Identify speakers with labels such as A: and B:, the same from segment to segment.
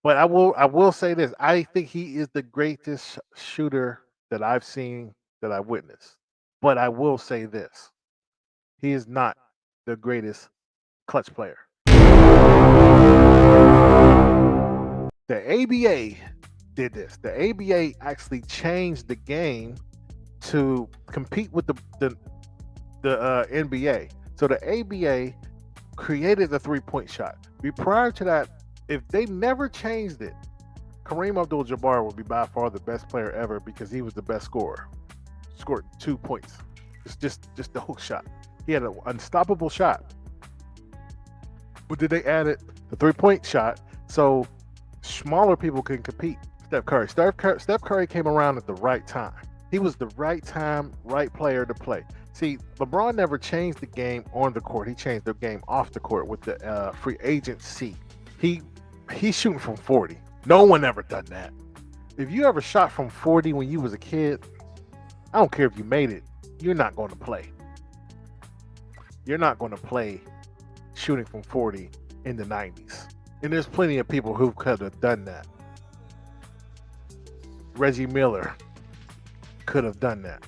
A: But I will say this. I think he is the greatest shooter that I've seen, that I witnessed. But I will say this. He is not the greatest clutch player. The ABA did this. The ABA actually changed the game to compete with the NBA. So the ABA created the 3-point shot. Prior to that, if they never changed it, Kareem Abdul-Jabbar would be by far the best player ever because he was the best scorer. Scored 2 points. It's just the hook shot. He had an unstoppable shot. But then they added the 3-point shot so smaller people can compete. Steph Curry came around at the right time. He was the right time, right player to play. See, LeBron never changed the game on the court. He changed the game off the court with the free agency. He's shooting from 40. No one ever done that. If you ever shot from 40 when you was a kid, I don't care if you made it, you're not going to play. You're not going to play shooting from 40 in the 90s. And there's plenty of people who could have done that. Reggie Miller could have done that.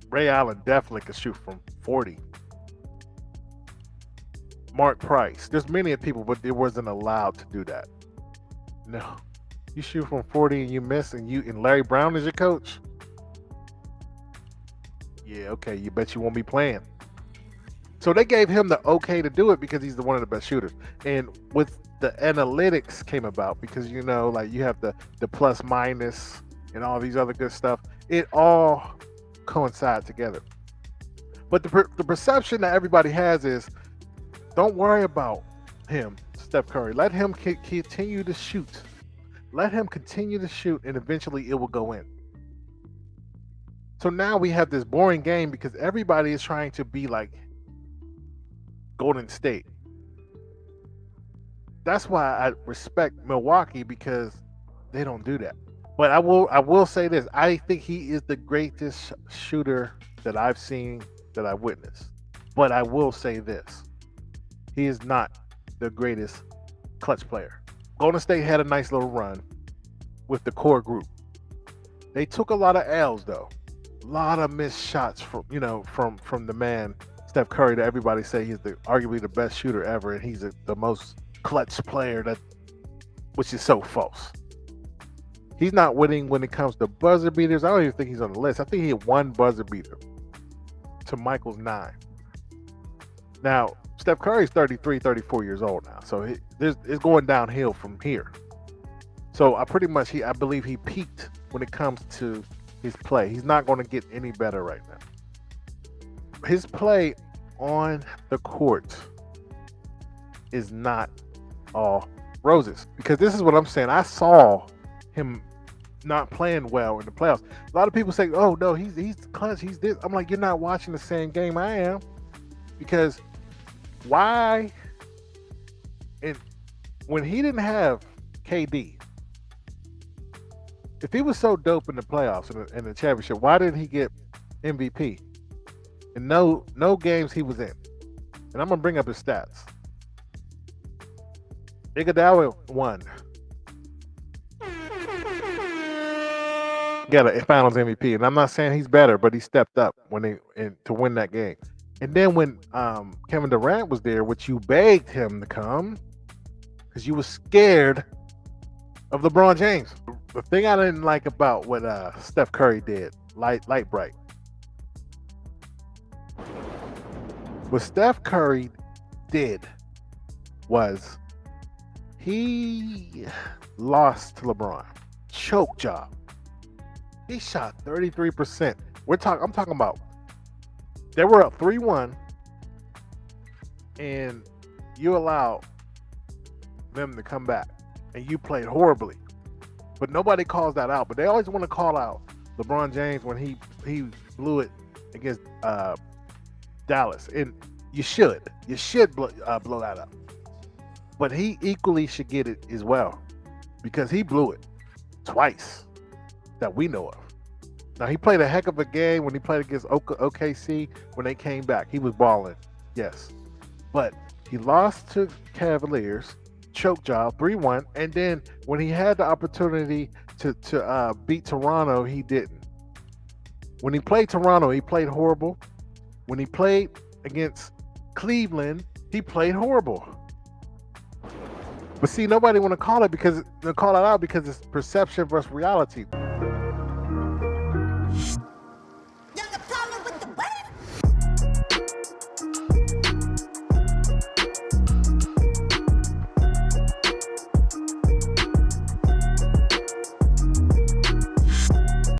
A: Ray Allen definitely could shoot from 40. Mark Price. There's many people, but they wasn't allowed to do that. No. You shoot from 40 and you miss and Larry Brown is your coach? Yeah, okay, you bet you won't be playing. So they gave him the okay to do it because he's one of the best shooters. And with the analytics came about because like you have the plus minus and all these other good stuff. It all coincide together. But the perception that everybody has is, don't worry about him, Steph Curry. Let him continue to shoot. Let him continue to shoot, and eventually it will go in. So now we have this boring game because everybody is trying to be like Golden State. That's why I respect Milwaukee because they don't do that. But I will say this. I think he is the greatest shooter that I've seen, that I witnessed. But I will say this. He is not the greatest clutch player. Golden State had a nice little run with the core group. They took a lot of L's though. A lot of missed shots from the man Steph Curry that everybody say he's arguably the best shooter ever, and he's the most clutch player, which is so false. He's not winning when it comes to buzzer beaters. I don't even think he's on the list. I think he had one buzzer beater to Michael's 9. Now, Steph Curry's 33, 34 years old now, so it's going downhill from here. So I believe he peaked when it comes to his play. He's not going to get any better right now. His play on the court is not all roses, because this is what I'm saying. I saw him not playing well in the playoffs. A lot of people say, "Oh no, he's clutch. He's this." I'm like, you're not watching the same game I am, because why? And when he didn't have KD, if he was so dope in the playoffs and the championship, why didn't he get MVP? And no games he was in. And I'm gonna bring up his stats. Iguodala won. Got a Finals MVP, and I'm not saying he's better, but he stepped up to win that game. And then when Kevin Durant was there, which you begged him to come, because you were scared of LeBron James. The thing I didn't like about what Steph Curry did, light bright. What Steph Curry did was he lost to LeBron. Choke job. He shot 33%. I'm talking about they were up 3-1 and you allowed them to come back and you played horribly. But nobody calls that out. But they always want to call out LeBron James when he blew it against Dallas. And you should blow that up. But he equally should get it as well, because he blew it twice that we know of. Now, he played a heck of a game when he played against OKC when they came back. He was balling, yes. But He lost to Cavaliers, choke job 3-1, and then when he had the opportunity to beat Toronto, he didn't. When he played Toronto, he played horrible. When he played against Cleveland, he played horrible. But see, nobody want to call it out because it's perception versus reality.